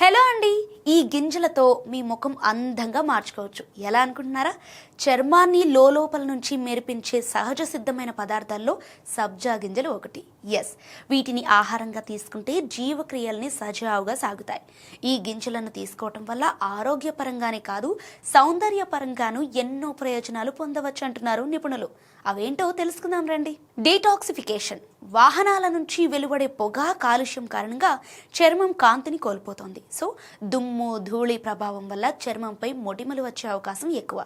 Hello అండి, ఈ గింజలతో మీ ముఖం అందంగా మార్చుకోవచ్చు. ఎలా అనుకుంటున్నారా? చర్మాన్ని లోపల నుంచి మెరిపించే సహజ సిద్ధమైన పదార్థాల్లో సబ్జా గింజలు ఒకటి. ఎస్, వీటిని ఆహారంగా తీసుకుంటే జీవక్రియల్ని సజావుగా సాగుతాయి. ఈ గింజలను తీసుకోవటం వల్ల ఆరోగ్యపరంగానే కాదు, సౌందర్యపరంగాను ఎన్నో ప్రయోజనాలు పొందవచ్చు అంటున్నారు నిపుణులు. అవేంటో తెలుసుకుందాం రండి. డీటాక్సిఫికేషన్. వాహనాల నుంచి వెలువడే పొగ, కాలుష్యం కారణంగా చర్మం కాంతిని కోల్పోతోంది. సో దుమ్ము, ధూళి ప్రభావం వల్ల చర్మంపై మొటిమలు వచ్చే అవకాశం ఎక్కువ.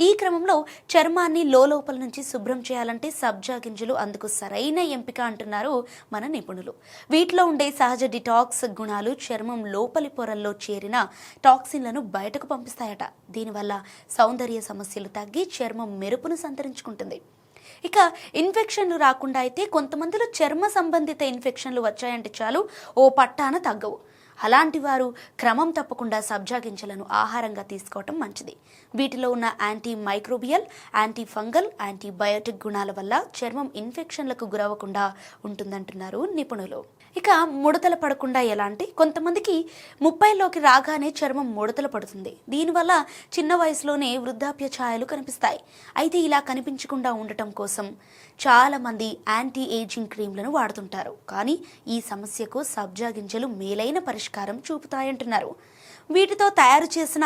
ఈ క్రమంలో చర్మాన్ని లోపల నుంచి శుభ్రం చేయాలంటే సబ్జా గింజలు అందుకు సరైన ఎంపిక అంటున్నారు మన నిపుణులు. వీటిలో ఉండే సహజ డిటాక్స్ గుణాలు చర్మం లోపలి పొరల్లో చేరిన టాక్సిన్లను బయటకు పంపిస్తాయట. దీనివల్ల సౌందర్య సమస్యలు తగ్గి చర్మం మెరుపును సంతరించుకుంటుంది. ఇక ఇన్ఫెక్షన్లు రాకుండా అయితే కొంతమందిలో చర్మ సంబంధిత ఇన్ఫెక్షన్లు వచ్చాయంటే చాలు ఓ పట్టాన తగ్గవు. అలాంటి వారు క్రమం తప్పకుండా సబ్జా గింజలను ఆహారంగా తీసుకోవటం మంచిది. వీటిలో ఉన్న anti microbial, anti fungal, antibiotic గుణాల వల్ల చర్మం ఇన్ఫెక్షన్లకు గురవకుండా ఉంటుందంటున్నారు నిపుణులు. ఇక ముడతలు పడకుండా ఎలా అంటే, కొంతమందికి 30లోకి రాగానే చర్మం ముడతలు పడుతుంది. దీనివల్ల చిన్న వయసులోనే వృద్ధాప్య ఛాయలు కనిపిస్తాయి. అయితే ఇలా కనిపించకుండా ఉండటం కోసం చాలామంది యాంటీ ఏజింగ్ క్రీమ్లను వాడుతుంటారు. కానీ ఈ సమస్యకు సబ్జా గింజలు మేలైన పరిష్కారం చూపుతాయంటున్నారు. వీటితో తయారు చేసిన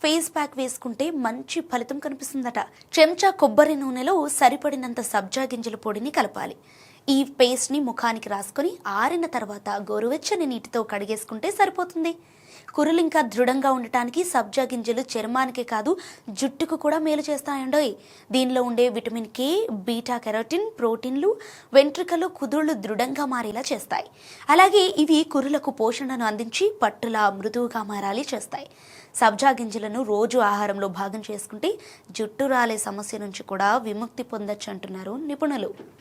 ఫేస్ ప్యాక్ వేసుకుంటే మంచి ఫలితం కనిపిస్తుందట. చెంచా కొబ్బరి నూనెలో సరిపడినంత సబ్జా గింజల పొడిని కలపాలి. ఈ పేస్ట్ని ముఖానికి రాసుకొని ఆరిన తర్వాత గోరువెచ్చని నీటితో కడిగేసుకుంటే సరిపోతుంది. కురులు ఇంకా దృఢంగా ఉండటానికి సబ్జా గింజలు చర్మానికే కాదు, జుట్టుకు కూడా మేలు చేస్తాయండోయ్. దీనిలో ఉండే విటమిన్ కే, బీటా కెరోటిన్, ప్రోటీన్లు వెంట్రుకలు, కుదుళ్లు దృఢంగా మారేలా చేస్తాయి. అలాగే ఇవి కురులకు పోషణను అందించి పట్టులా మృదువుగా మారాలి చేస్తాయి. సబ్జా గింజలను రోజు ఆహారంలో భాగం చేసుకుంటే జుట్టు రాలే సమస్య నుంచి కూడా విముక్తి పొందొచ్చు అంటున్నారు నిపుణులు.